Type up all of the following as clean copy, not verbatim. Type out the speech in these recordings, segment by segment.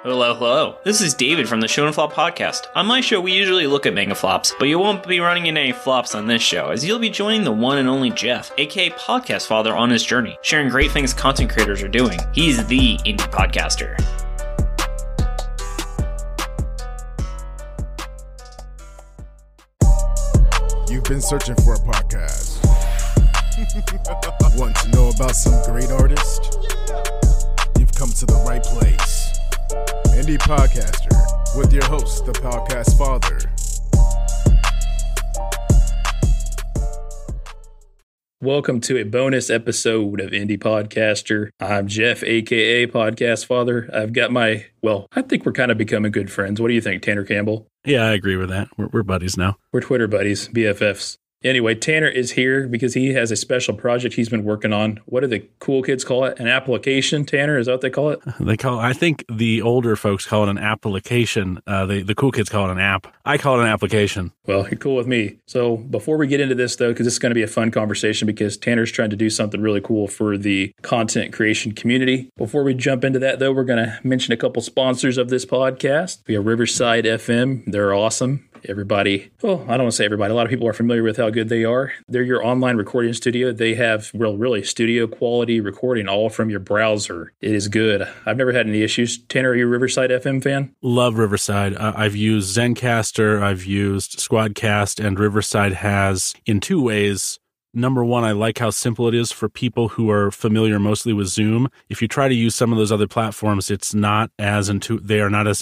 Hello, hello. This is David from the Show and Flop podcast. On my show, we usually look at mega flops, but you won't be running into any flops on this show, as you'll be joining the one and only Jeff, aka Podcast Father, on his journey, sharing great things content creators are doing. He's the indie podcaster. You've been searching for a podcast. Want to know about some great artists? You've come to the right place. Indie Podcaster, with your host, the Podcast Father. Welcome to a bonus episode of Indie Podcaster. I'm Jeff, aka Podcast Father. I've got I think we're kind of becoming good friends. What do you think, Tanner Cambell? Yeah, I agree with that. We're buddies now. We're Twitter buddies, BFFs. Anyway, Tanner is here because he has a special project he's been working on. What do the cool kids call it? An application, Tanner? Is that what they call it? I think the older folks call it an application. The cool kids call it an app. I call it an application. Well, you're cool with me. So before we get into this, though, because this is going to be a fun conversation because Tanner's trying to do something really cool for the content creation community. Before we jump into that, though, we're going to mention a couple sponsors of this podcast. We have Riverside FM. They're awesome. Everybody, well, I don't want to say everybody. A lot of people are familiar with how good they are. They're your online recording studio. They have, really studio quality recording all from your browser. It is good. I've never had any issues. Tanner, are you a Riverside FM fan? Love Riverside. I've used Zencaster, I've used Squadcast, and Riverside has, in two ways. Number one, I like how simple it is for people who are familiar mostly with Zoom. If you try to use some of those other platforms, they are not as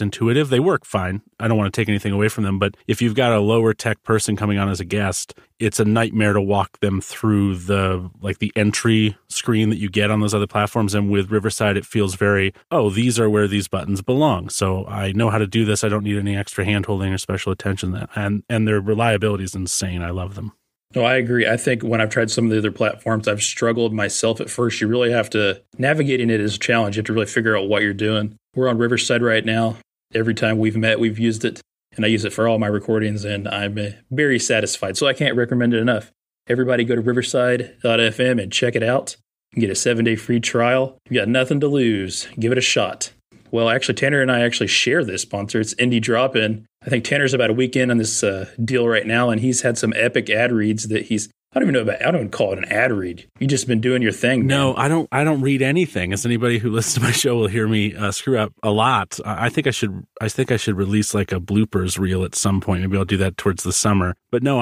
intuitive. They work fine. I don't want to take anything away from them, but if you've got a lower tech person coming on as a guest, it's a nightmare to walk them through the entry screen that you get on those other platforms. And with Riverside, it feels very, these are where these buttons belong. So I know how to do this. I don't need any extra hand-holding or special attention. And their reliability is insane. I love them. No, I agree. I think when I've tried some of the other platforms, I've struggled myself at first. You really have to, navigating it is a challenge. You have to really figure out what you're doing. We're on Riverside right now. Every time we've met, we've used it. And I use it for all my recordings, and I'm very satisfied. So I can't recommend it enough. Everybody go to riverside.fm and check it out. You can get a 7-day free trial. You got nothing to lose. Give it a shot. Well, actually, Tanner and I actually share this sponsor. It's Indie Drop-In. I think Tanner's about a week in on this deal right now, and he's had some epic ad reads that I don't even call it an ad read. You've just been doing your thing. No, man. I don't read anything. As anybody who listens to my show will hear me screw up a lot. I think I should release like a bloopers reel at some point. Maybe I'll do that towards the summer. But no,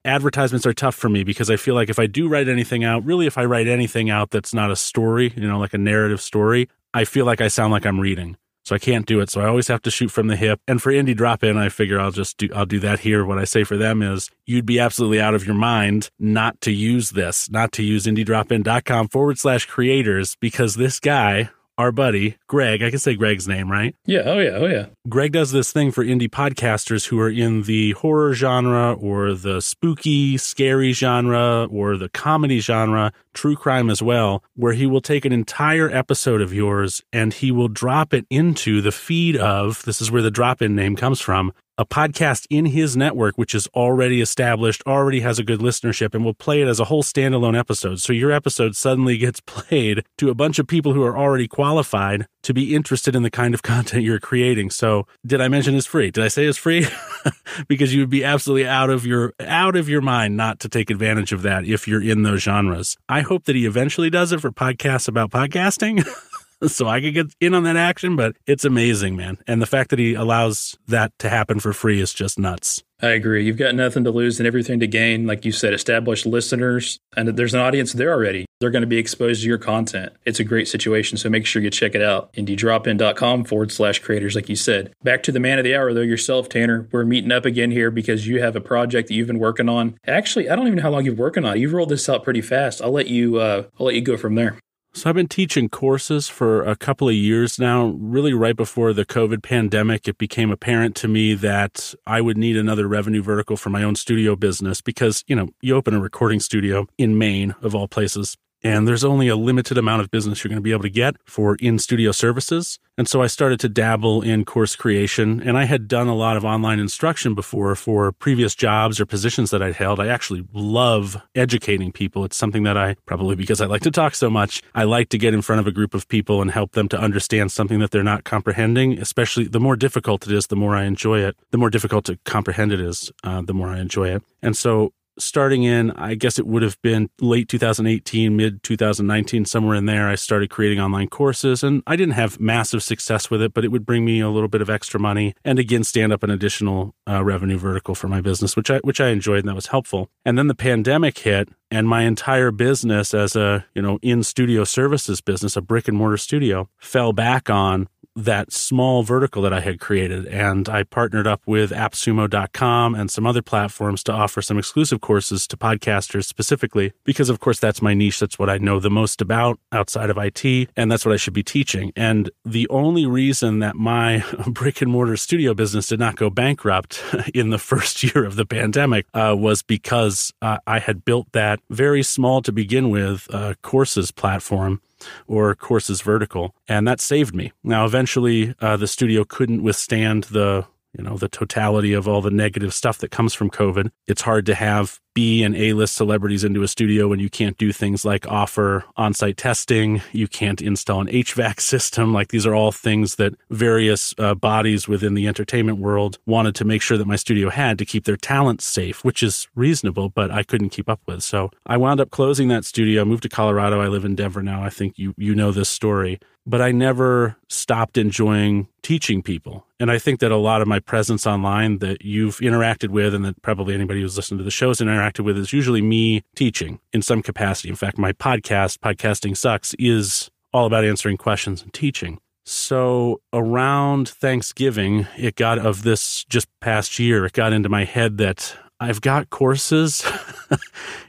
advertisements are tough for me because I feel like if I do write anything out, really if I write anything out that's not a story, like a narrative story, I feel like I sound like I'm reading. So I can't do it. So I always have to shoot from the hip. And for Indie Drop-In, I figure I'll do that here. What I say for them is you'd be absolutely out of your mind not to use indiedropin.com/creators, because this guy, our buddy, Greg, I can say Greg's name, right? Yeah. Oh, yeah. Greg does this thing for indie podcasters who are in the horror genre or the spooky, scary genre or the comedy genre, true crime as well, where he will take an entire episode of yours and he will drop it into the feed of, this is where the drop-in name comes from, a podcast in his network, which is already established, already has a good listenership, and will play it as a whole standalone episode. So your episode suddenly gets played to a bunch of people who are already qualified to be interested in the kind of content you're creating. So did I mention it's free? Did I say it's free? Because you would be absolutely out of your mind not to take advantage of that if you're in those genres. I hope that he eventually does it for podcasts about podcasting. So I could get in on that action, but it's amazing, man. And the fact that he allows that to happen for free is just nuts. I agree. You've got nothing to lose and everything to gain. Like you said, established listeners, and there's an audience there already. They're going to be exposed to your content. It's a great situation, so make sure you check it out. indiedropin.com/creators, like you said. Back to the man of the hour, though, yourself, Tanner. We're meeting up again here because you have a project that you've been working on. Actually, I don't even know how long you've been working on it. You've rolled this out pretty fast. I'll let you go from there. So I've been teaching courses for a couple of years now. Really right before the COVID pandemic, it became apparent to me that I would need another revenue vertical for my own studio business because, you open a recording studio in Maine, of all places, And there's only a limited amount of business you're going to be able to get for in-studio services. And so I started to dabble in course creation, and I had done a lot of online instruction before for previous jobs or positions that I'd held. I actually love educating people. It's something that probably because I like to talk so much, I like to get in front of a group of people and help them to understand something that they're not comprehending. Especially the more difficult it is, the more I enjoy it. The more difficult to comprehend it is, the more I enjoy it. And so starting in, I guess it would have been late 2018, mid 2019, somewhere in there, I started creating online courses, and I didn't have massive success with it, but it would bring me a little bit of extra money and again, stand up an additional revenue vertical for my business, which I enjoyed, and that was helpful. And then the pandemic hit, and my entire business as a, in-studio services business, a brick and mortar studio, fell back on that small vertical that I had created. And I partnered up with AppSumo.com and some other platforms to offer some exclusive courses to podcasters specifically, because of course that's my niche. That's what I know the most about outside of IT, and that's what I should be teaching. And the only reason that my brick and mortar studio business did not go bankrupt in the first year of the pandemic was because I had built that very small to begin with courses platform or courses vertical, and that saved me. Now, eventually, the studio couldn't withstand the totality of all the negative stuff that comes from COVID. It's hard to have B and A-list celebrities into a studio when you can't do things like offer on-site testing. You can't install an HVAC system. Like, these are all things that various bodies within the entertainment world wanted to make sure that my studio had to keep their talent safe, which is reasonable, but I couldn't keep up with. So I wound up closing that studio, moved to Colorado. I live in Denver now. I think you know this story. But I never stopped enjoying teaching people. And I think that a lot of my presence online that you've interacted with, and that probably anybody who's listened to the show has interacted with, is usually me teaching in some capacity. In fact, my podcast, Podcasting Sucks, is all about answering questions and teaching. So around Thanksgiving, it got into my head that I've got courses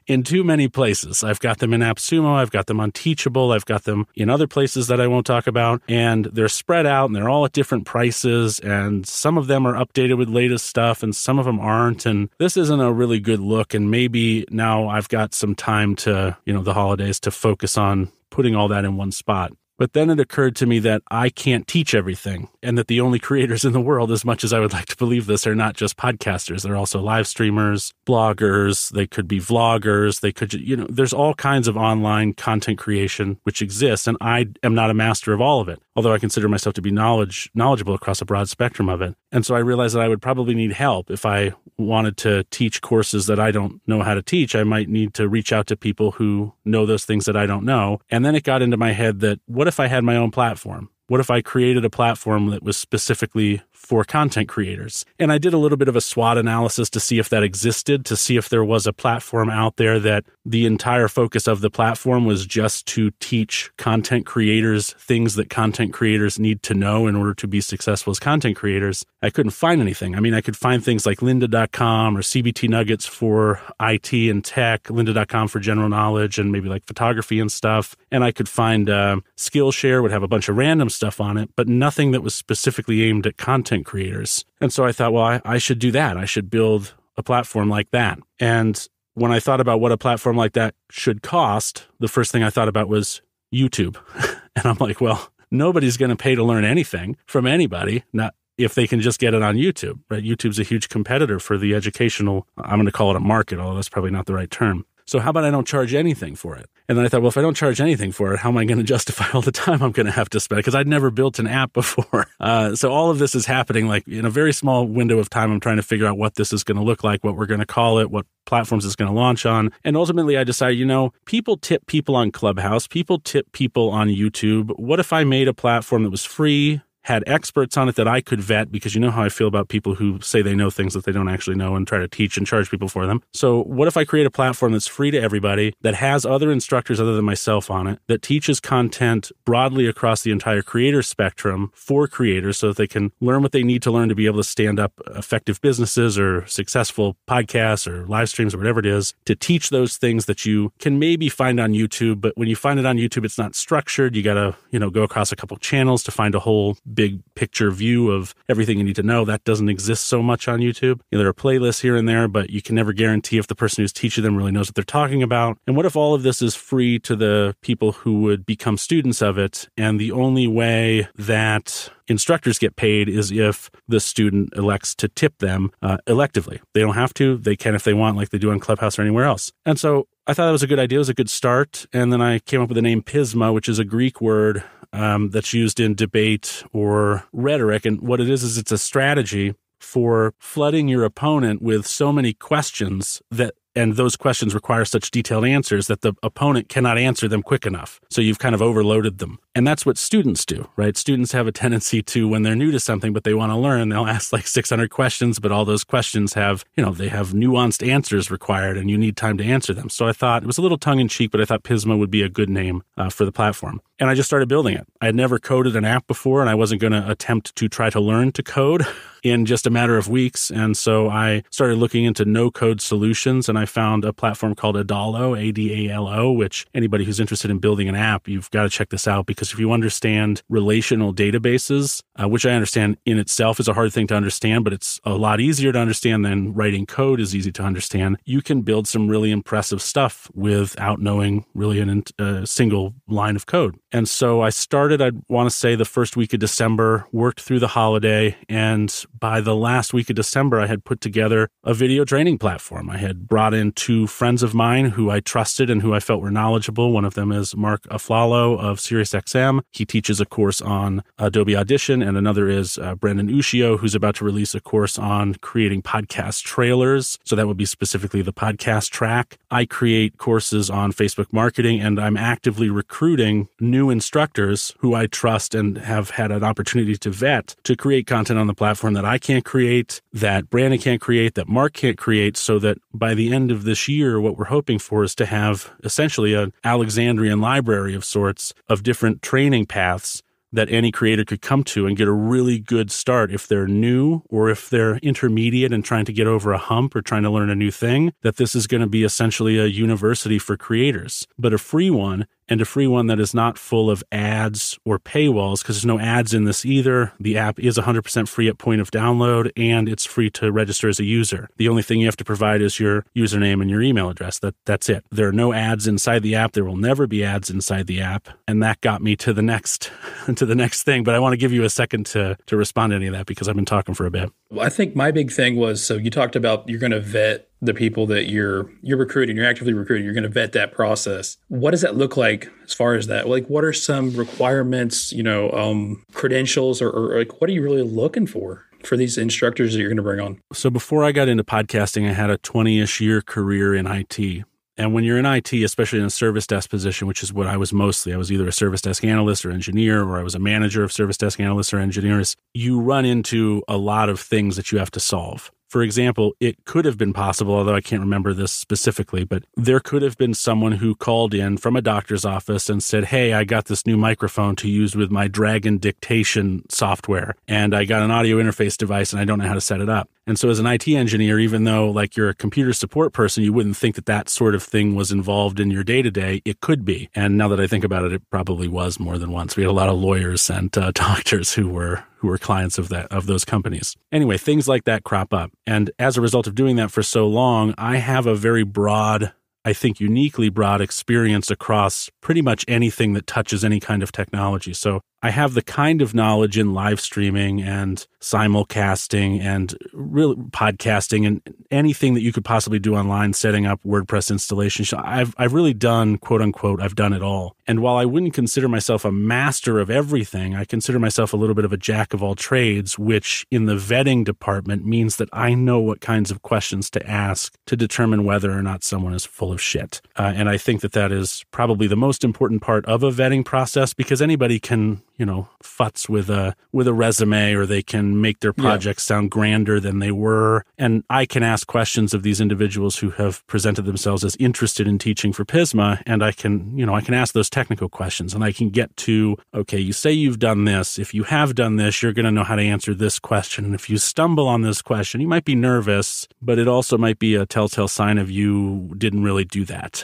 in too many places. I've got them in AppSumo. I've got them on Teachable. I've got them in other places that I won't talk about. And they're spread out, and they're all at different prices. And some of them are updated with latest stuff, and some of them aren't. And this isn't a really good look. And maybe now I've got some time to, the holidays, to focus on putting all that in one spot. But then it occurred to me that I can't teach everything, and that the only creators in the world, as much as I would like to believe this, are not just podcasters. They're also live streamers, bloggers, they could be vloggers, they could, there's all kinds of online content creation which exists, and I am not a master of all of it, although I consider myself to be knowledgeable across a broad spectrum of it. And so I realized that I would probably need help. If I wanted to teach courses that I don't know how to teach, I might need to reach out to people who know those things that I don't know. And then it got into my head that, what if I had my own platform? What if I created a platform that was specifically for content creators? And I did a little bit of a SWOT analysis to see if that existed, to see if there was a platform out there that the entire focus of the platform was just to teach content creators things that content creators need to know in order to be successful as content creators. I couldn't find anything. I mean, I could find things like lynda.com or CBT Nuggets for IT and tech, lynda.com for general knowledge and maybe like photography and stuff. And I could find Skillshare would have a bunch of random stuff on it, but nothing that was specifically aimed at content creators. And so I thought, well, I should do that. I should build a platform like that. And when I thought about what a platform like that should cost, the first thing I thought about was YouTube. And I'm like, well, nobody's going to pay to learn anything from anybody, not if they can just get it on YouTube, right? YouTube's a huge competitor for the educational, I'm going to call it a market, although that's probably not the right term. So how about I don't charge anything for it? And then I thought, well, if I don't charge anything for it, how am I going to justify all the time I'm going to have to spend? Because I'd never built an app before. So all of this is happening like in a very small window of time. I'm trying to figure out what this is going to look like, what we're going to call it, what platforms it's going to launch on. And ultimately, I decided, people tip people on Clubhouse. People tip people on YouTube. What if I made a platform that was free, had experts on it that I could vet, because you know how I feel about people who say they know things that they don't actually know and try to teach and charge people for them. So what if I create a platform that's free to everybody, that has other instructors other than myself on it, that teaches content broadly across the entire creator spectrum for creators so that they can learn what they need to learn to be able to stand up effective businesses or successful podcasts or live streams or whatever it is, to teach those things that you can maybe find on YouTube. But when you find it on YouTube, it's not structured. You got to, go across a couple channels to find a whole big picture view of everything you need to know. That doesn't exist so much on YouTube. There are playlists here and there, but you can never guarantee if the person who's teaching them really knows what they're talking about. And what if all of this is free to the people who would become students of it, and the only way that instructors get paid is if the student elects to tip them electively. They don't have to. They can if they want, like they do on Clubhouse or anywhere else. And so I thought that was a good idea. It was a good start. And then I came up with the name Pysma, which is a Greek word that's used in debate or rhetoric. And what it is it's a strategy for flooding your opponent with so many questions and those questions require such detailed answers that the opponent cannot answer them quick enough. So you've kind of overloaded them. And that's what students do, right? Students have a tendency to, when they're new to something, but they want to learn, they'll ask like 600 questions, but all those questions have, they have nuanced answers required and you need time to answer them. So I thought it was a little tongue in cheek, but I thought Pysma would be a good name for the platform. And I just started building it. I had never coded an app before, and I wasn't going to attempt to try to learn to code in just a matter of weeks. And so I started looking into no-code solutions, and I found a platform called Adalo, A-D-A-L-O, which anybody who's interested in building an app, you've got to check this out, because if you understand relational databases, which I understand in itself is a hard thing to understand, but it's a lot easier to understand than writing code is easy to understand, you can build some really impressive stuff without knowing really a single line of code. And so I started, I'd want to say the first week of December, worked through the holiday, and by the last week of December, I had put together a video training platform. I had brought in two friends of mine who I trusted and who I felt were knowledgeable. One of them is Mark Aflalo of SiriusXM. He teaches a course on Adobe Audition, and another is Brendan Ushio, who's about to release a course on creating podcast trailers. So that would be specifically the podcast track. I create courses on Facebook marketing, and I'm actively recruiting new instructors who I trust and have had an opportunity to vet to create content on the platform that I can't create, that Brandon can't create, that Mark can't create, so that by the end of this year, what we're hoping for is to have essentially an Alexandrian library of sorts of different training paths that any creator could come to and get a really good start if they're new or if they're intermediate and trying to get over a hump or trying to learn a new thing, that this is going to be essentially a university for creators, but a free one, and a free one that is not full of ads or paywalls, because there's no ads in this either. The app is 100% free at point of download, and it's free to register as a user. The only thing you have to provide is your username and your email address. That's it. There are no ads inside the app. There will never be ads inside the app. And that got me to the next thing. But I want to give you a second to respond to any of that, because I've been talking for a bit. Well, I think my big thing was, so you talked about you're going to vet the people that you're recruiting, you're actively recruiting, you're going to vet that process. What does that look like as far as that? Like, what are some requirements, credentials, or like, what are you really looking for these instructors that you're going to bring on? So before I got into podcasting, I had a 20-ish year career in IT. And when you're in IT, especially in a service desk position, which is what I was mostly, I was either a service desk analyst or engineer, or I was a manager of service desk analysts or engineers, you run into a lot of things that you have to solve. For example, it could have been possible, although I can't remember this specifically, but there could have been someone who called in from a doctor's office and said, hey, I got this new microphone to use with my Dragon dictation software, and I got an audio interface device and I don't know how to set it up. And so as an IT engineer, even though like you're a computer support person, you wouldn't think that that sort of thing was involved in your day-to-day. It could be. And now that I think about it, it probably was more than once. We had a lot of lawyers and doctors who were clients of those companies. Anyway, things like that crop up. And as a result of doing that for so long, I have a very broad, I think uniquely broad experience across pretty much anything that touches any kind of technology. So I have the kind of knowledge in live streaming and simulcasting and real podcasting and anything that you could possibly do online, setting up WordPress installations. I've really done, quote unquote, I've done it all. And while I wouldn't consider myself a master of everything, I consider myself a little bit of a jack of all trades, which in the vetting department means that I know what kinds of questions to ask to determine whether or not someone is full of shit. And I think that is probably the most important part of a vetting process, because anybody can, futz with a resume, or they can make their projects sound grander than they were. And I can ask questions of these individuals who have presented themselves as interested in teaching for Pysma, and I can ask those technical questions, and I can get to, okay, you say you've done this. If you have done this, you're going to know how to answer this question. And if you stumble on this question, you might be nervous, but it also might be a telltale sign of you didn't really do that.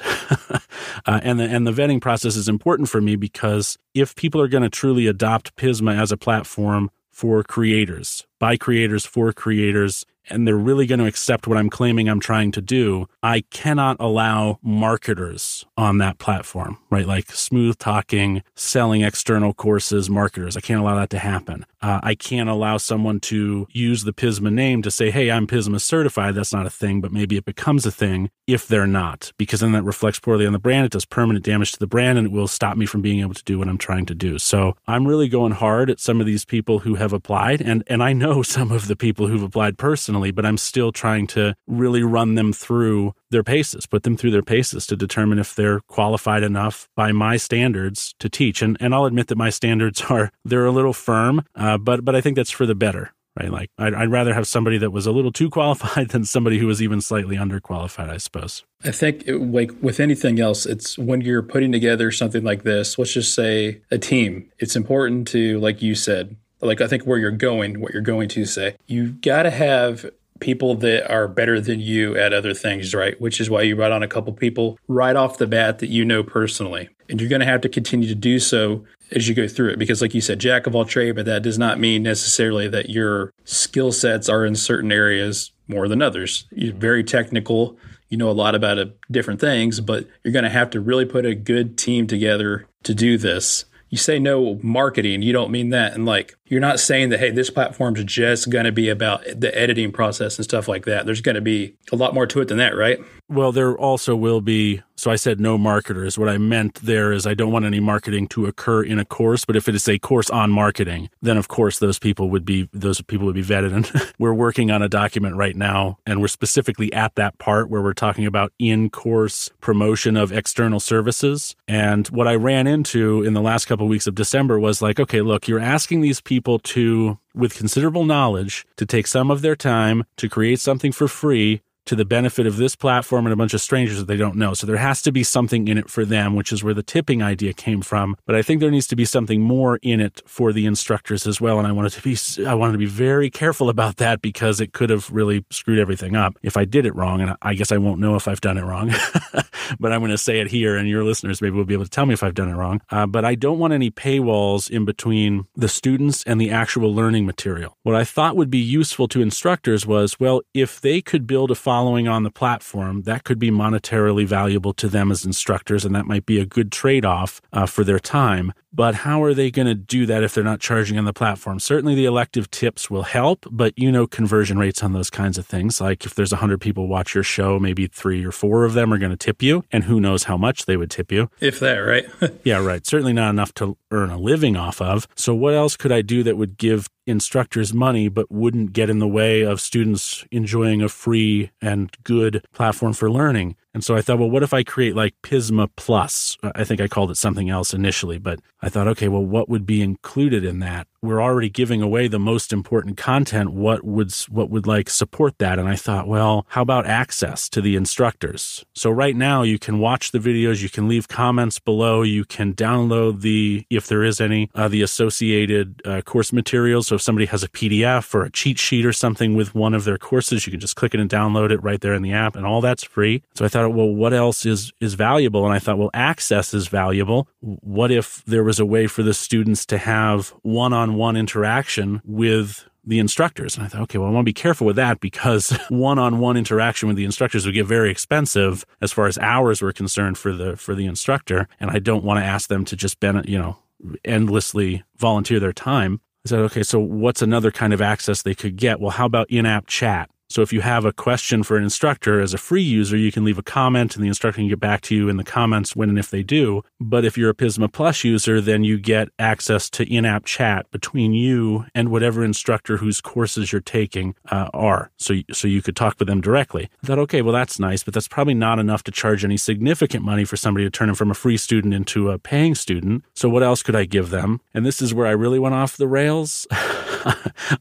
And the vetting process is important for me, because if people are going to truly really adopt Pysma as a platform for creators, by creators, for creators, and they're really going to accept what I'm claiming I'm trying to do, I cannot allow marketers on that platform, right? Like smooth talking, selling external courses, marketers. I can't allow that to happen. I can't allow someone to use the Pysma name to say, hey, I'm Pysma certified. That's not a thing, but maybe it becomes a thing if they're not, because then that reflects poorly on the brand. It does permanent damage to the brand, and it will stop me from being able to do what I'm trying to do. So I'm really going hard at some of these people who have applied, and I know some of the people who've applied personally, but I'm still trying to really run them through their paces, put them through their paces to determine if they're qualified enough by my standards to teach. And I'll admit that my standards they're a little firm, but I think that's for the better, right? Like I'd rather have somebody that was a little too qualified than somebody who was even slightly underqualified, I suppose. I think like with anything else, it's when you're putting together something like this, let's just say a team, it's important to, like you said, like I think where you're going, what you're going to say, you've got to have people that are better than you at other things, right? Which is why you brought on a couple people right off the bat that you know personally. And you're going to have to continue to do so as you go through it. Because like you said, jack of all trades, but that does not mean necessarily that your skill sets are in certain areas more than others. You're very technical. You know a lot about different things, but you're going to have to really put a good team together to do this. You say no marketing, you don't mean that. And like, you're not saying that, hey, this platform's just going to be about the editing process and stuff like that. There's going to be a lot more to it than that, right? Well, there also will be, so I said no marketers. What I meant there is I don't want any marketing to occur in a course, but if it is a course on marketing, then of course those people would be vetted. And we're working on a document right now, and we're specifically at that part where we're talking about in-course promotion of external services. And what I ran into in the last couple of weeks of December was like, okay, look, you're asking these people to, with considerable knowledge, to take some of their time to create something for free to the benefit of this platform and a bunch of strangers that they don't know. So there has to be something in it for them, which is where the tipping idea came from. But I think there needs to be something more in it for the instructors as well. And I wanted to be very careful about that because it could have really screwed everything up if I did it wrong. And I guess I won't know if I've done it wrong, but I'm going to say it here, and your listeners maybe will be able to tell me if I've done it wrong. But I don't want any paywalls in between the students and the actual learning material. What I thought would be useful to instructors was, well, if they could build a following on the platform, that could be monetarily valuable to them as instructors, and that might be a good trade-off for their time. But how are they going to do that if they're not charging on the platform? Certainly the elective tips will help, but you know conversion rates on those kinds of things. Like if there's 100 people watch your show, maybe 3 or 4 of them are going to tip you, and who knows how much they would tip you. If that, right? Yeah, right. Certainly not enough to earn a living off of. So what else could I do that would give instructors money but wouldn't get in the way of students enjoying a free and good platform for learning? And so I thought, well, what if I create like Pysma Plus? I think I called it something else initially, but I thought, okay, well, what would be included in that? We're already giving away the most important content. What would like support that? And I thought, well, how about access to the instructors? So right now you can watch the videos, you can leave comments below, you can download if there is any, the associated course materials. So if somebody has a PDF or a cheat sheet or something with one of their courses, you can just click it and download it right there in the app, and all that's free. So I thought, well, what else is valuable? And I thought, well, access is valuable. What if there was a way for the students to have one-on-one interaction with the instructors? And I thought, okay, well, I want to be careful with that because one-on-one interaction with the instructors would get very expensive as far as hours were concerned for the instructor. And I don't want to ask them to just endlessly volunteer their time. I said, okay, so what's another kind of access they could get? Well, how about in-app chat? So if you have a question for an instructor as a free user, you can leave a comment and the instructor can get back to you in the comments when and if they do. But if you're a Pysma Plus user, then you get access to in-app chat between you and whatever instructor whose courses you're taking are. So you could talk with them directly. I thought, okay, well, that's nice, but that's probably not enough to charge any significant money for somebody to turn them from a free student into a paying student. So what else could I give them? And this is where I really went off the rails.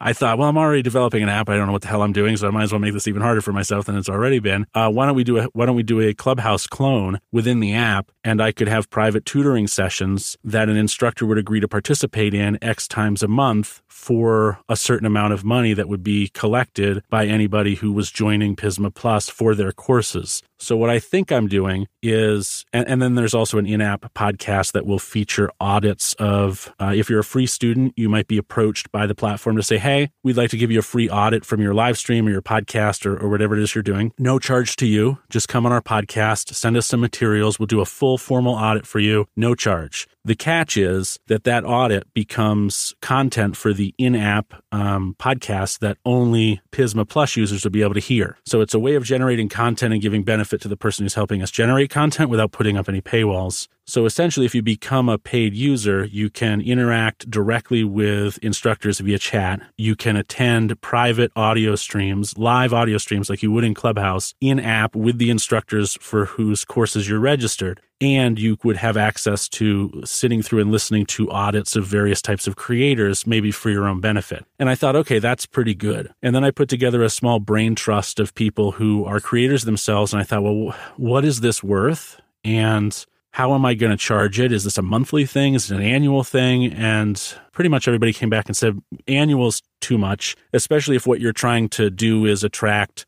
I thought, well, I'm already developing an app. I don't know what the hell I'm doing, so I might as well make this even harder for myself than it's already been. Why don't we do a Clubhouse clone within the app, and I could have private tutoring sessions that an instructor would agree to participate in X times a month for a certain amount of money that would be collected by anybody who was joining Pysma Plus for their courses. So what I think I'm doing is, and then there's also an in-app podcast that will feature audits of, if you're a free student, you might be approached by the platform to say, hey, we'd like to give you a free audit from your live stream or your podcast or whatever it is you're doing. No charge to you. Just come on our podcast, send us some materials. We'll do a full formal audit for you. No charge. The catch is that audit becomes content for the in-app podcast that only Pysma Plus users will be able to hear. So it's a way of generating content and giving benefit to the person who's helping us generate content without putting up any paywalls. So essentially, if you become a paid user, you can interact directly with instructors via chat. You can attend private audio streams, live audio streams like you would in Clubhouse, in-app with the instructors for whose courses you're registered. And you would have access to sitting through and listening to audits of various types of creators, maybe for your own benefit. And I thought, okay, that's pretty good. And then I put together a small brain trust of people who are creators themselves. And I thought, well, what is this worth? And how am I going to charge it? Is this a monthly thing? Is it an annual thing? And pretty much everybody came back and said, annual's too much, especially if what you're trying to do is attract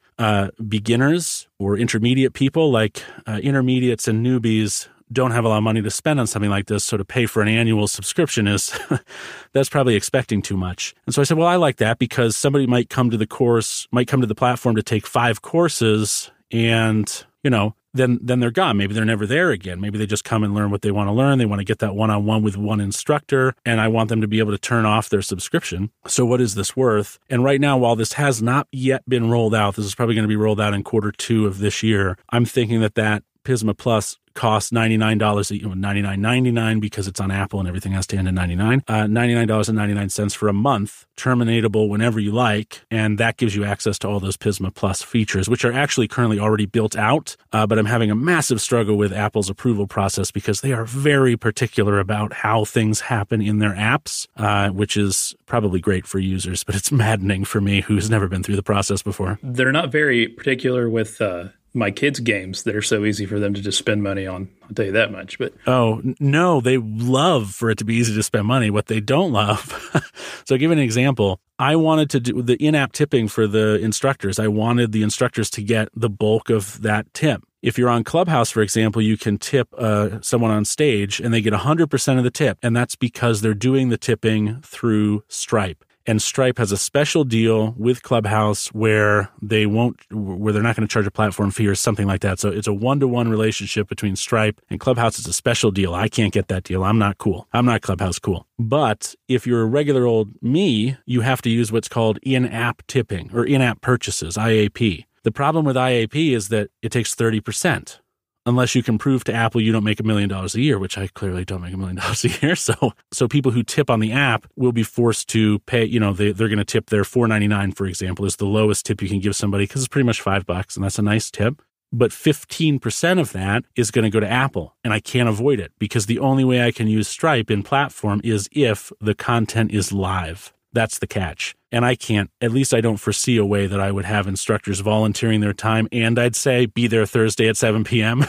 beginners or intermediate people. Like intermediates and newbies don't have a lot of money to spend on something like this. So to pay for an annual subscription is, that's probably expecting too much. And so I said, well, I like that because somebody might come to the platform to take 5 courses and, then they're gone. Maybe they're never there again. Maybe they just come and learn what they want to learn. They want to get that one-on-one with one instructor, and I want them to be able to turn off their subscription. So what is this worth? And right now, while this has not yet been rolled out, this is probably going to be rolled out in Q2 of this year, I'm thinking that Pysma Plus costs $99, $99.99 because it's on Apple and everything has to end in 99. $99.99 for a month, terminatable whenever you like, and that gives you access to all those Pysma Plus features, which are actually currently already built out, but I'm having a massive struggle with Apple's approval process because they are very particular about how things happen in their apps, which is probably great for users, but it's maddening for me who's never been through the process before. They're not very particular with my kids' games that are so easy for them to just spend money on. I'll tell you that much. But oh, no, they love for it to be easy to spend money. What they don't love. So I'll give an example. I wanted to do the in-app tipping for the instructors. I wanted the instructors to get the bulk of that tip. If you're on Clubhouse, for example, you can tip someone on stage and they get 100% of the tip. And that's because they're doing the tipping through Stripe. And Stripe has a special deal with Clubhouse where they're not going to charge a platform fee or something like that. So it's a one-to-one relationship between Stripe and Clubhouse. It's a special deal. I can't get that deal. I'm not cool. I'm not Clubhouse cool. But if you're a regular old me, you have to use what's called in-app tipping or in-app purchases, IAP. The problem with IAP is that it takes 30%. Unless you can prove to Apple you don't make $1 million a year, which I clearly don't make $1 million a year. So people who tip on the app will be forced to pay, they're going to tip their $4.99, for example, is the lowest tip you can give somebody because it's pretty much $5, and that's a nice tip. But 15% of that is going to go to Apple, and I can't avoid it because the only way I can use Stripe in platform is if the content is live. That's the catch. And I can't, at least I don't foresee a way that I would have instructors volunteering their time. And I'd say be there Thursday at 7 p.m.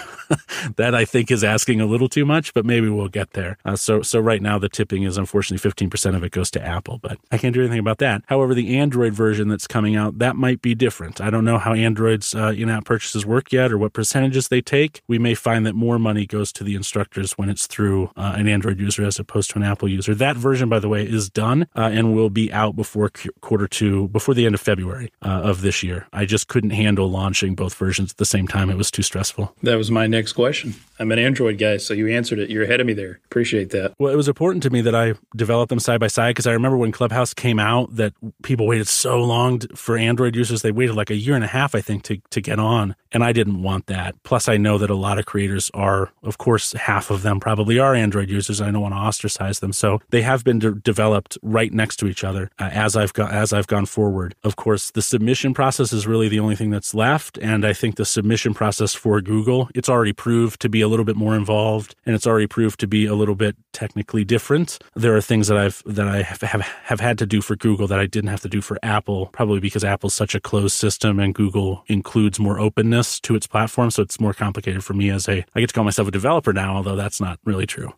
That I think is asking a little too much, but maybe we'll get there. So right now the tipping is unfortunately 15% of it goes to Apple, but I can't do anything about that. However, the Android version that's coming out, that might be different. I don't know how Android's in-app purchases work yet or what percentages they take. We may find that more money goes to the instructors when it's through an Android user as opposed to an Apple user. That version, by the way, is done and will be out before Q2, before the end of February of this year. I just couldn't handle launching both versions at the same time. It was too stressful. that was my next question. I'm an Android guy, so you answered it. You're ahead of me there. Appreciate that. Well, it was important to me that I developed them side by side because I remember when Clubhouse came out that people waited so long for Android users. They waited like a year and a half, I think, to get on. And I didn't want that. Plus, I know that a lot of creators are, of course, half of them probably are Android users. And I don't want to ostracize them. So they have been developed right next to each other as I've gone forward. Of course, the submission process is really the only thing that's left. And I think the submission process for Google, it's already proved to be a little bit more involved, and it's already proved to be a little bit technically different. There are things that I have had to do for Google that I didn't have to do for Apple, probably because Apple's such a closed system and Google includes more openness to its platform. So it's more complicated for me I get to call myself a developer now, although that's not really true.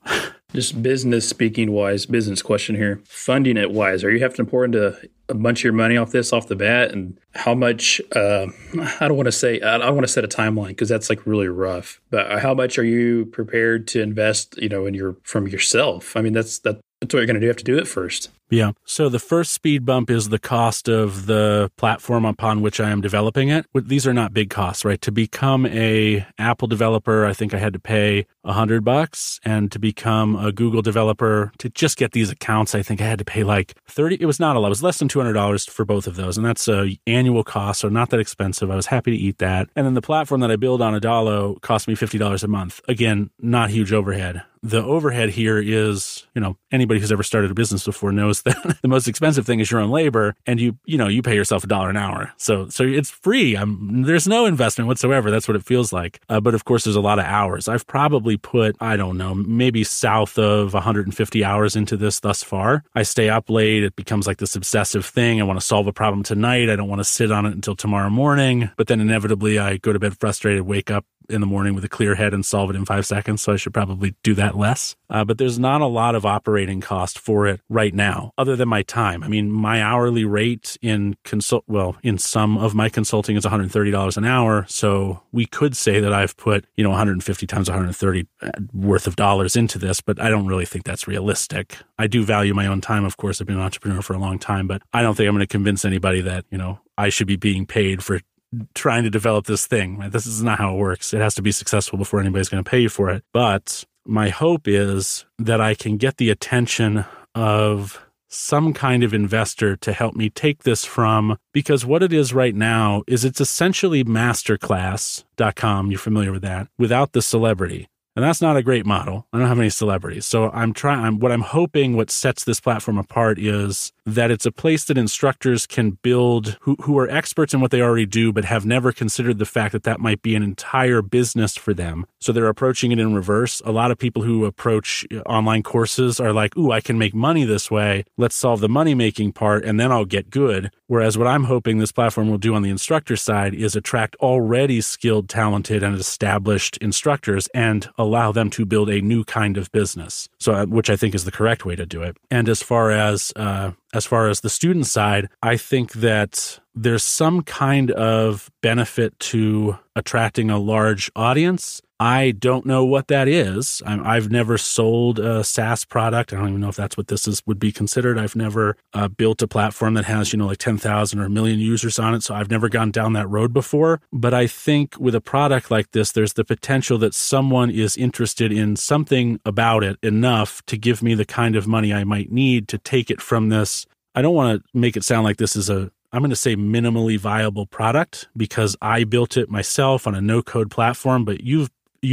Just business speaking wise, business question here. Funding it wise, are you having to pour into a bunch of your money off the bat? And how much, I don't want to set a timeline because that's like really rough, but how much are you prepared to invest, from yourself? I mean, that's what you're going to do. You have to do it first. Yeah. So the first speed bump is the cost of the platform upon which I am developing it. These are not big costs, right? To become a Apple developer, I think I had to pay $100, and to become a Google developer, to just get these accounts, I think I had to pay like $30. It was not a lot. It was less than $200 for both of those, and that's a annual cost, so not that expensive. I was happy to eat that. And then the platform that I build on Adalo cost me $50 a month. Again, not huge overhead. The overhead here is, anybody who's ever started a business before knows that the most expensive thing is your own labor, and you pay yourself $1 an hour. So it's free. There's no investment whatsoever. That's what it feels like. But of course, there's a lot of hours. I've probably put, I don't know, maybe south of 150 hours into this thus far. I stay up late. It becomes like this obsessive thing. I want to solve a problem tonight. I don't want to sit on it until tomorrow morning. But then inevitably I go to bed frustrated, wake up in the morning with a clear head and solve it in 5 seconds. So I should probably do that less. But there's not a lot of operating cost for it right now, other than my time. I mean, my hourly rate in some of my consulting is $130 an hour. So we could say that I've put, 150 times 130 worth of dollars into this, but I don't really think that's realistic. I do value my own time. Of course, I've been an entrepreneur for a long time, but I don't think I'm going to convince anybody that, I should be being paid for trying to develop this thing. Right? This is not how it works. It has to be successful before anybody's going to pay you for it. But my hope is that I can get the attention of some kind of investor to help me take this from, because what it is right now is it's essentially masterclass.com. You're familiar with that, without the celebrity. And that's not a great model. I don't have any celebrities. So what sets this platform apart is that it's a place that instructors can build who are experts in what they already do, but have never considered the fact that might be an entire business for them. So they're approaching it in reverse. A lot of people who approach online courses are like, ooh, I can make money this way. Let's solve the money-making part, and then I'll get good. Whereas what I'm hoping this platform will do on the instructor side is attract already skilled, talented, and established instructors and allow them to build a new kind of business. So, which I think is the correct way to do it. And as far as the student side, I think that there's some kind of benefit to attracting a large audience. I don't know what that is. I've never sold a SaaS product. I don't even know if that's what would be considered. I've never built a platform that has, like 10,000 or 1 million users on it. So I've never gone down that road before. But I think with a product like this, there's the potential that someone is interested in something about it enough to give me the kind of money I might need to take it from this. I don't want to make it sound like this is I'm going to say minimally viable product, because I built it myself on a no-code platform, but you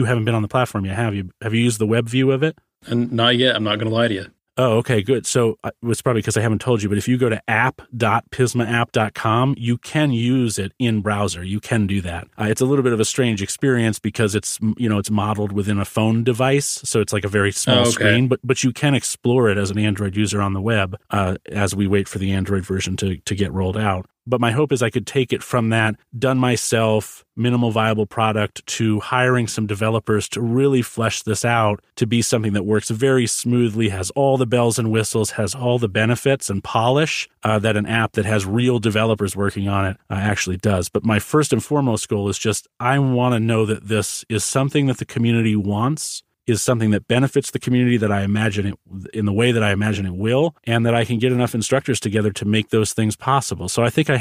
haven't been on the platform yet, have you? Have you used the web view of it? And not yet. I'm not going to lie to you. Oh, okay, good. So it's probably because I haven't told you, but if you go to app.pysmaapp.com, you can use it in browser. You can do that. It's a little bit of a strange experience because it's modeled within a phone device. So it's like a very small screen, but you can explore it as an Android user on the web as we wait for the Android version to get rolled out. But my hope is I could take it from that done myself, minimal viable product, to hiring some developers to really flesh this out to be something that works very smoothly, has all the bells and whistles, has all the benefits and polish that an app that has real developers working on it actually does. But my first and foremost goal is just I want to know that this is something that the community wants, is something that benefits the community that I imagine it in the way that I imagine it will, and that I can get enough instructors together to make those things possible. So I think I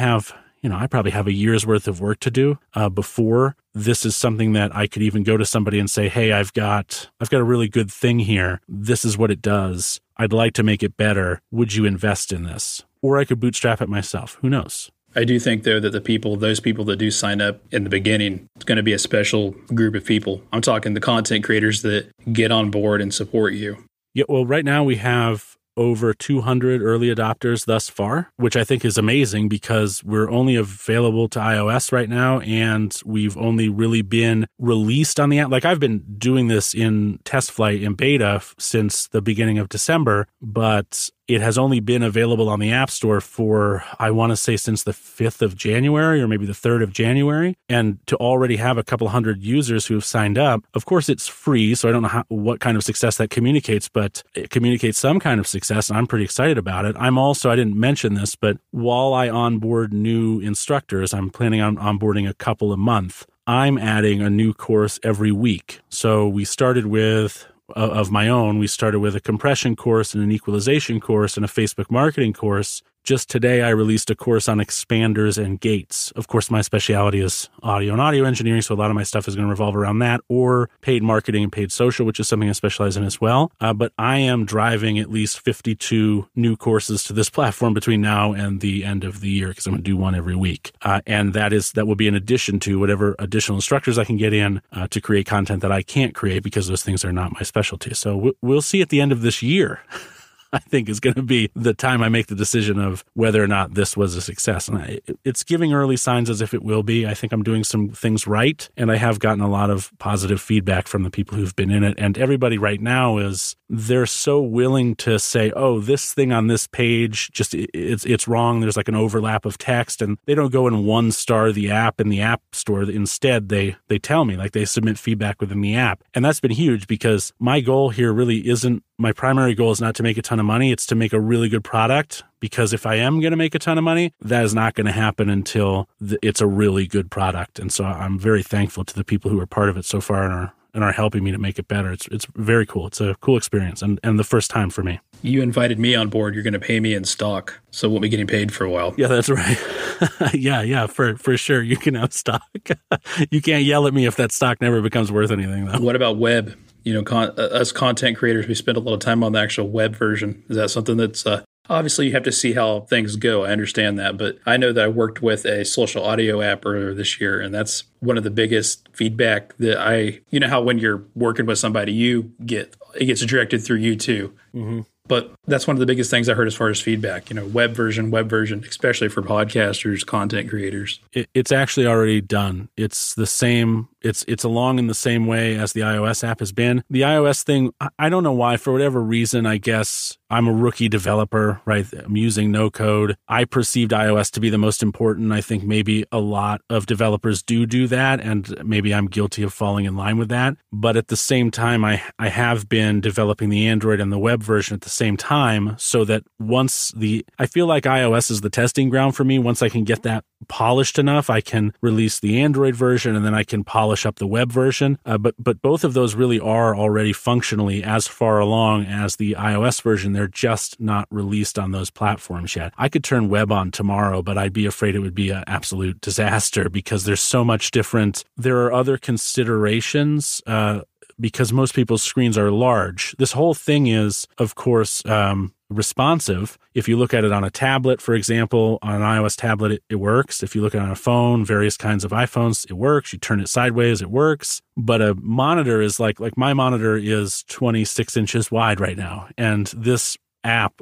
probably have a year's worth of work to do before this is something that I could even go to somebody and say, hey, I've got a really good thing here. This is what it does. I'd like to make it better. Would you invest in this? Or I could bootstrap it myself. Who knows? I do think, though, that those people that do sign up in the beginning, it's going to be a special group of people. I'm talking the content creators that get on board and support you. Yeah, well, right now we have over 200 early adopters thus far, which I think is amazing because we're only available to iOS right now, and we've only really been released on the app. Like, I've been doing this in test flight in beta since the beginning of December, but It has only been available on the App Store for, I want to say, since the 5th of January or maybe the 3rd of January. And to already have a couple hundred users who have signed up, of course, it's free. So I don't know what kind of success that communicates, but it communicates some kind of success. And I'm pretty excited about it. I didn't mention this, but while I onboard new instructors, I'm planning on onboarding a couple a month. I'm adding a new course every week. So we started with, of my own, we started with a compression course and an equalization course and a Facebook marketing course. Just today, I released a course on expanders and gates. Of course, my specialty is audio and audio engineering, so a lot of my stuff is going to revolve around that, or paid marketing and paid social, which is something I specialize in as well. But I am driving at least 52 new courses to this platform between now and the end of the year, because I'm going to do one every week. And that will be in addition to whatever additional instructors I can get in to create content that I can't create, because those things are not my specialty. So we'll see at the end of this year. I think is going to be the time I make the decision of whether or not this was a success. And it's giving early signs as if it will be. I think I'm doing some things right, and I have gotten a lot of positive feedback from the people who've been in it. And everybody right now they're so willing to say, oh, this thing on this page, it's wrong. There's like an overlap of text, and they don't go and 1-star the app in the App Store. Instead, they tell me, like, they submit feedback within the app. And that's been huge, because my goal here really isn't, my primary goal is not to make a ton of money. It's to make a really good product, because if I am going to make a ton of money, that is not going to happen until it's a really good product. And so I'm very thankful to the people who are part of it so far and are helping me to make it better. It's very cool. It's a cool experience, and the first time for me. You invited me on board. You're going to pay me in stock, so we'll be getting paid for a while. Yeah, that's right. yeah, for sure. You can have stock. You can't yell at me if that stock never becomes worth anything, though. What about web? Us content creators, we spend a little time on the actual web version. Is that something that's obviously you have to see how things go? I understand that, but I know that I worked with a social audio app earlier this year, and that's one of the biggest feedback that how when you're working with somebody, it gets directed through you too. Mm-hmm. But that's one of the biggest things I heard as far as feedback, web version, especially for podcasters, content creators. It's actually already done. It's the same. It's along in the same way as the iOS app has been. The iOS thing, I don't know why, for whatever reason, I guess I'm a rookie developer, right? I'm using no code. I perceived iOS to be the most important. I think maybe a lot of developers do that, and maybe I'm guilty of falling in line with that. But at the same time, I have been developing the Android and the web version at the same time, so that I feel like iOS is the testing ground for me. Once I can get that polished enough, I can release the Android version, and then I can polish up the web version. But both of those really are already functionally as far along as the iOS version. They're just not released on those platforms yet. I could turn web on tomorrow, but I'd be afraid it would be an absolute disaster, because there's so much different. There are other considerations, because most people's screens are large. This whole thing is, of course, responsive. If you look at it on a tablet, for example, on an iOS tablet, it works. If you look at it on a phone, various kinds of iPhones, it works. You turn it sideways, it works. But a monitor is like my monitor is 26 inches wide right now. And this app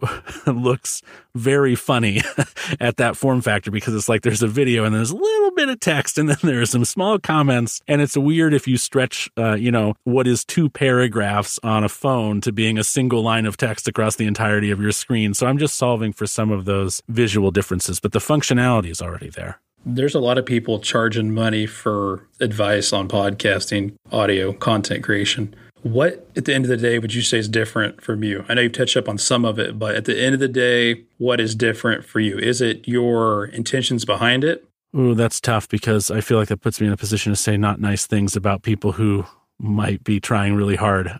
looks very funny at that form factor, because it's like there's a video and there's a little bit of text and then there are some small comments, and it's weird if you stretch what is 2 paragraphs on a phone to being a single line of text across the entirety of your screen. So I'm just solving for some of those visual differences, but the functionality is already there. There's a lot of people charging money for advice on podcasting, audio, content creation. What, at the end of the day, would you say is different from you? I know you've touched up on some of it, but at the end of the day, what is different for you? Is it your intentions behind it? Ooh, that's tough, because I feel like that puts me in a position to say not nice things about people who might be trying really hard.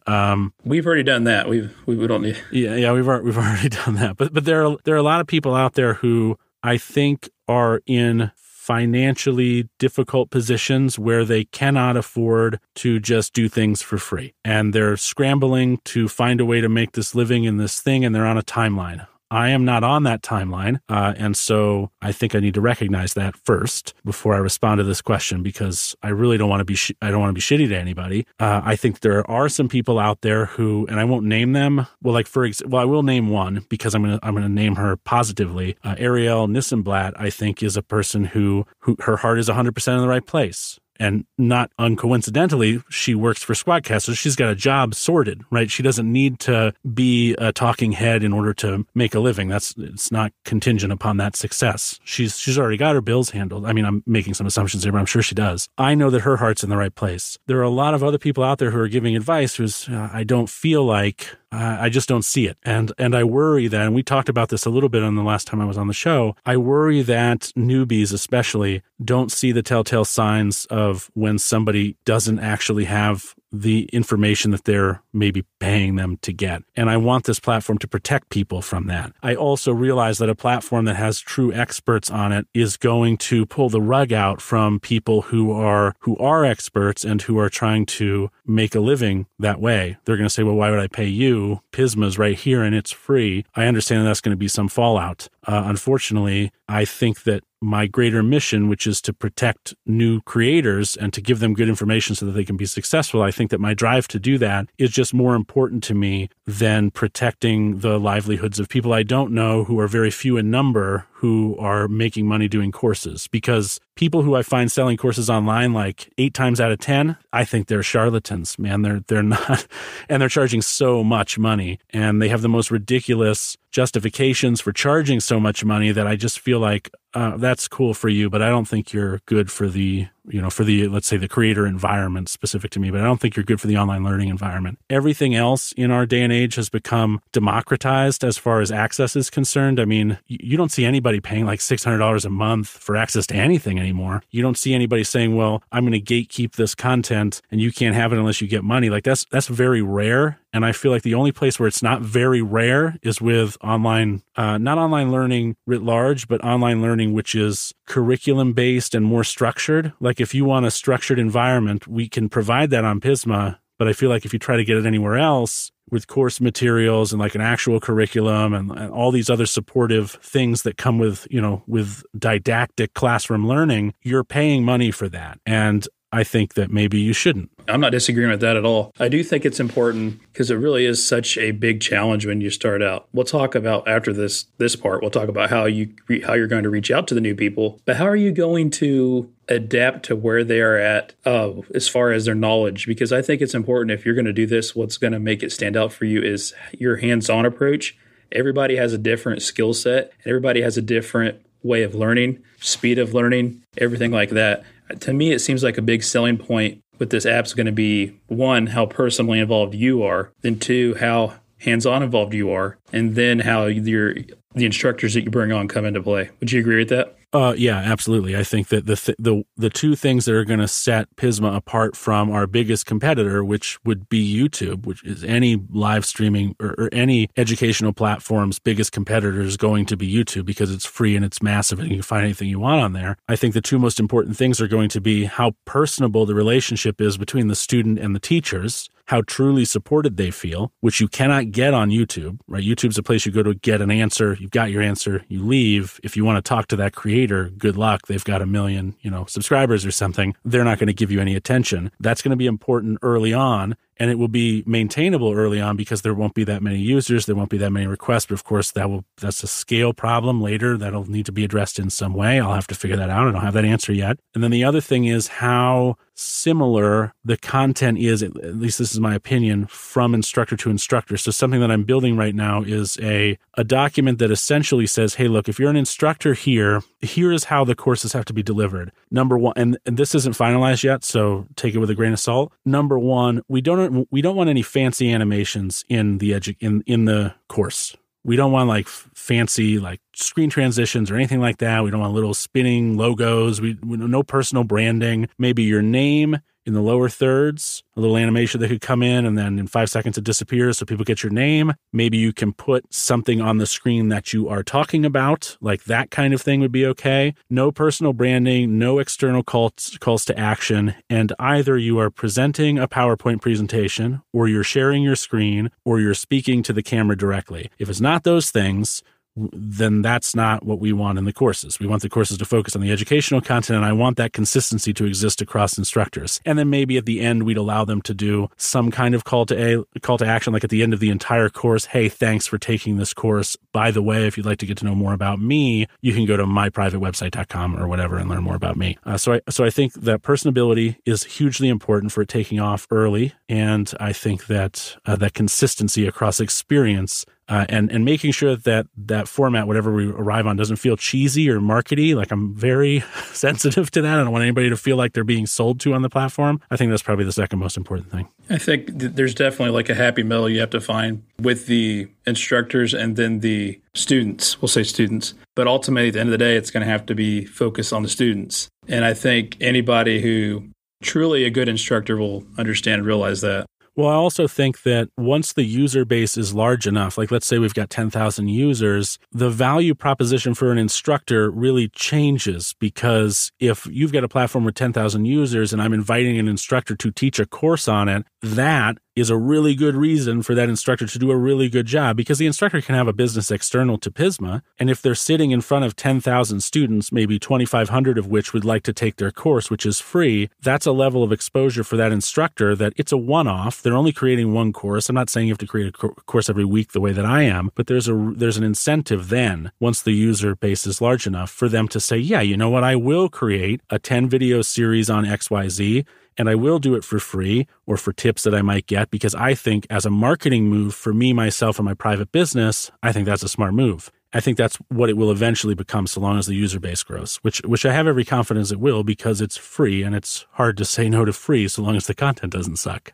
We've already done that. We don't need. Yeah, we've already done that. But there are a lot of people out there who I think are in financially difficult positions where they cannot afford to just do things for free. And they're scrambling to find a way to make this living in this thing, and they're on a timeline. I am not on that timeline, and so I think I need to recognize that first before I respond to this question, because I really don't want to be I don't want to be shitty to anybody. I think there are some people out there who, and I won't name them. Well, I will name one, because I'm gonna name her positively. Ariel Nissenblatt, I think, is a person who her heart is 100% in the right place. And not uncoincidentally, she works for Squadcast, so she's got a job sorted, right? She doesn't need to be a talking head in order to make a living. It's not contingent upon that success. She's already got her bills handled. I mean, I'm making some assumptions here, but I'm sure she does. I know that her heart's in the right place. There are a lot of other people out there who are giving advice who's I don't feel like I just don't see it. And I worry that, and we talked about this a little bit on the last time I was on the show, I worry that newbies especially don't see the telltale signs of when somebody doesn't actually have the information that they're maybe paying them to get. And I want this platform to protect people from that. I also realize that a platform that has true experts on it is going to pull the rug out from people who are experts and who are trying to make a living that way. They're going to say, well, why would I pay you? Pysma's right here and it's free. I understand that that's going to be some fallout. Unfortunately, I think that my greater mission, which is to protect new creators and to give them good information so that they can be successful, I think that my drive to do that is just more important to me than protecting the livelihoods of people I don't know who are very few in number who are making money doing courses. Because people who I find selling courses online, like 8 times out of 10, I think they're charlatans, man. They're not, and they're charging so much money, and they have the most ridiculous justifications for charging so much money that I just feel like that's cool for you, but I don't think you're good for the, let's say the creator environment specific to me, but I don't think you're good for the online learning environment. Everything else in our day and age has become democratized as far as access is concerned. I mean, you don't see anybody paying like $600 a month for access to anything anymore. You don't see anybody saying, well, I'm going to gatekeep this content and you can't have it unless you get money. Like that's very rare. And I feel like the only place where it's not very rare is with online, not online learning writ large, but online learning which is curriculum-based and more structured. Like if you want a structured environment, we can provide that on Pysma. But I feel like if you try to get it anywhere else with course materials and like an actual curriculum and all these other supportive things that come with, with didactic classroom learning, you're paying money for that. And I think that maybe you shouldn't. I'm not disagreeing with that at all. I do think it's important because it really is such a big challenge when you start out. We'll talk about after this part, we'll talk about how you're going to reach out to the new people. But how are you going to adapt to where they are at as far as their knowledge? Because I think it's important if you're going to do this, what's going to make it stand out for you is your hands-on approach. Everybody has a different skill set. And everybody has a different way of learning, speed of learning, everything like that. To me, it seems like a big selling point with this app is going to be, 1, how personally involved you are, then 2, how hands-on involved you are, and then how the instructors that you bring on come into play. Would you agree with that? Yeah, absolutely. I think that the two things that are going to set Pysma apart from our biggest competitor, which would be YouTube, which is any live streaming or any educational platform's biggest competitor, is going to be YouTube because it's free and it's massive and you can find anything you want on there. I think the two most important things are going to be how personable the relationship is between the student and the teachers, how truly supported they feel, which you cannot get on YouTube, right? YouTube's a place you go to get an answer. You've got your answer. You leave. If you want to talk to that creator, good luck. They've got 1 million, subscribers or something. They're not going to give you any attention. That's going to be important early on. And it will be maintainable early on because there won't be that many users. There won't be that many requests. But of course, that's a scale problem later that'll need to be addressed in some way. I'll have to figure that out. I don't have that answer yet. And then the other thing is how similar the content is, at least this is my opinion, from instructor to instructor. So something that I'm building right now is a document that essentially says, hey, look, if you're an instructor here is how the courses have to be delivered. Number 1, and this isn't finalized yet, so take it with a grain of salt. Number 1, we don't want any fancy animations in the course. We don't want like fancy like screen transitions or anything like that. We don't want little spinning logos. We no personal branding. Maybe your name in the lower thirds, a little animation that could come in and then in 5 seconds it disappears so people get your name. Maybe you can put something on the screen that you are talking about, like that kind of thing would be okay. No personal branding, no external calls to action, and either you are presenting a PowerPoint presentation or you're sharing your screen or you're speaking to the camera directly. If it's not those things, then that's not what we want in the courses. We want the courses to focus on the educational content, and I want that consistency to exist across instructors. And then maybe at the end, we'd allow them to do some kind of call to action, like at the end of the entire course, hey, thanks for taking this course. By the way, if you'd like to get to know more about me, you can go to myprivatewebsite.com or whatever and learn more about me. So I think that personability is hugely important for it taking off early. And I think that that consistency across experience and making sure that format, whatever we arrive on, doesn't feel cheesy or markety. Like, I'm very sensitive to that. I don't want anybody to feel like they're being sold to on the platform. I think that's probably the second most important thing. I think there's definitely like a happy middle you have to find with the instructors and then the students. We'll say students. But ultimately, at the end of the day, it's going to have to be focused on the students. And I think anybody who truly a good instructor will understand and realize that. Well, I also think that once the user base is large enough, like let's say we've got 10,000 users, the value proposition for an instructor really changes, because if you've got a platform with 10,000 users and I'm inviting an instructor to teach a course on it, that is a really good reason for that instructor to do a really good job, because the instructor can have a business external to Pysma. And if they're sitting in front of 10,000 students, maybe 2,500 of which would like to take their course, which is free, that's a level of exposure for that instructor that it's a one-off. They're only creating one course. I'm not saying you have to create a course every week the way that I am, but there's an incentive then, once the user base is large enough, for them to say, yeah, you know what, I will create a 10 video series on XYZ, and I will do it for free or for tips that I might get, because I think as a marketing move for me, myself, and my private business, I think that's a smart move. I think that's what it will eventually become, so long as the user base grows, which I have every confidence it will, because it's free, and it's hard to say no to free so long as the content doesn't suck,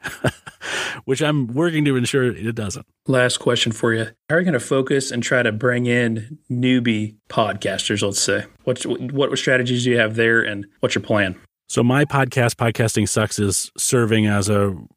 which I'm working to ensure it doesn't. Last question for you. How are you going to focus and try to bring in newbie podcasters, let's say? What strategies do you have there, and what's your plan? So my podcast, Podcasting Sucks, is serving as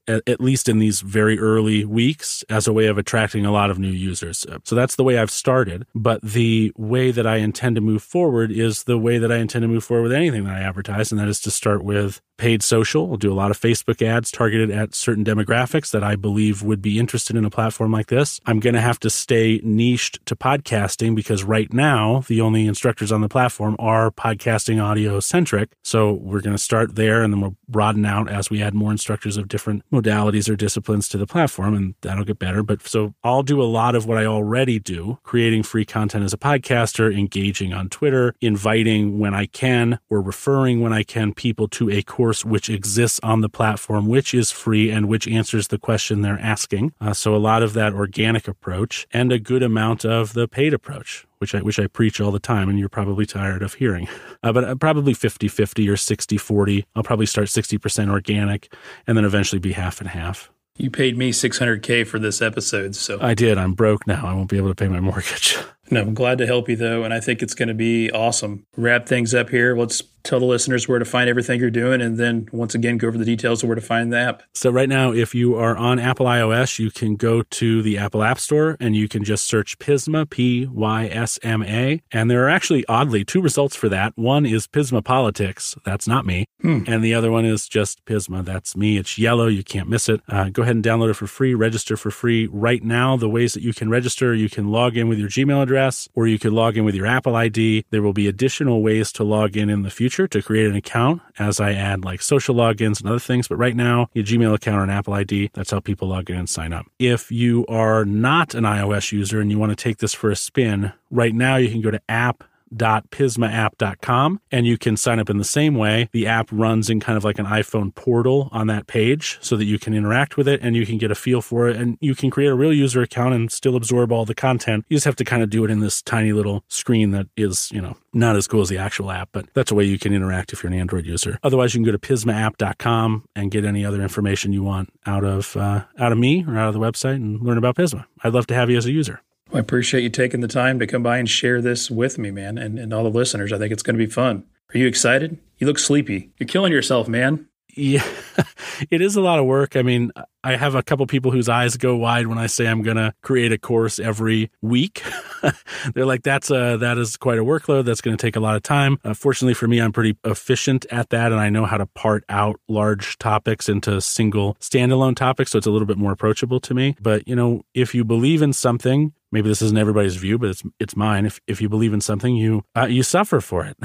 at least in these very early weeks, as a way of attracting a lot of new users. So that's the way I've started. But the way that I intend to move forward is the way that I intend to move forward with anything that I advertise, and that is to start with paid social. We'll do a lot of Facebook ads targeted at certain demographics that I believe would be interested in a platform like this. I'm going to have to stay niched to podcasting, because right now the only instructors on the platform are podcasting audio centric. So we're going to start there, and then we'll broaden out as we add more instructors of different modalities or disciplines to the platform, and that'll get better. But so I'll do a lot of what I already do, creating free content as a podcaster, engaging on Twitter, inviting when I can, or referring when I can people to a course which exists on the platform, which is free and which answers the question they're asking. So a lot of that organic approach, and a good amount of the paid approach, which I preach all the time, and you're probably tired of hearing. But probably 50-50 or 60-40. I'll probably start 60% organic, and then eventually be half and half. You paid me $600K for this episode, so I did. I'm broke now. I won't be able to pay my mortgage. No, I'm glad to help you, though, and I think it's going to be awesome. Wrap things up here. Let's tell the listeners where to find everything you're doing, and then once again, go over the details of where to find the app. So right now, if you are on Apple iOS, you can go to the Apple App Store, and you can just search Pysma, Pysma, and there are actually, oddly, two results for that. One is Pysma Politics. That's not me. And the other one is just Pysma. That's me. It's yellow. You can't miss it. Go ahead and download it for free. Register for free. Right now, the ways that you can register, you can log in with your Gmail address, or you can log in with your Apple ID. There will be additional ways to log in the future to create an account as I add like social logins and other things. But right now, your Gmail account or an Apple ID, that's how people log in and sign up. If you are not an iOS user and you want to take this for a spin, right now you can go to app.pysmaapp.com, and you can sign up in the same way. The app runs in kind of like an iPhone portal on that page, so that you can interact with it and you can get a feel for it, and you can create a real user account and still absorb all the content. You just have to kind of do it in this tiny little screen that is, not as cool as the actual app, but that's a way you can interact if you're an Android user. Otherwise, you can go to pysmaapp.com and get any other information you want out of me or out of the website, and learn about Pysma. I'd love to have you as a user. I appreciate you taking the time to come by and share this with me, man, and all the listeners. I think it's going to be fun. Are you excited? You look sleepy. You're killing yourself, man. Yeah, it is a lot of work. I mean, I have a couple people whose eyes go wide when I say I'm going to create a course every week. They're like, that is quite a workload. That's going to take a lot of time. Fortunately for me, I'm pretty efficient at that, and I know how to part out large topics into single standalone topics, so it's a little bit more approachable to me. But, if you believe in something, maybe this isn't everybody's view, but it's mine. If you believe in something, you suffer for it.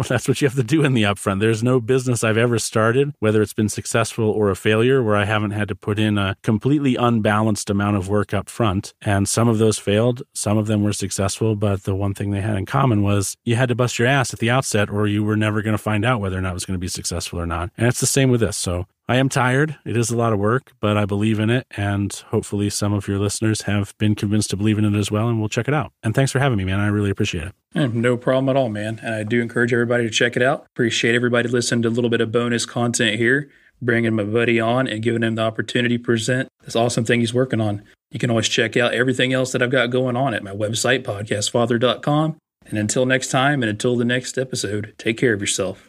That's what you have to do in the upfront. There's no business I've ever started, whether it's been successful or a failure, where I haven't had to put in a completely unbalanced amount of work up front. And some of those failed, some of them were successful, but the one thing they had in common was you had to bust your ass at the outset, or you were never going to find out whether or not it was going to be successful or not. And it's the same with this. So I am tired. It is a lot of work, but I believe in it. And hopefully some of your listeners have been convinced to believe in it as well, and we'll check it out. And thanks for having me, man. I really appreciate it. No problem at all, man. And I do encourage everybody to check it out. Appreciate everybody listening to a little bit of bonus content here, bringing my buddy on and giving him the opportunity to present this awesome thing he's working on. You can always check out everything else that I've got going on at my website, podcastfather.com. And until next time, and until the next episode, take care of yourself.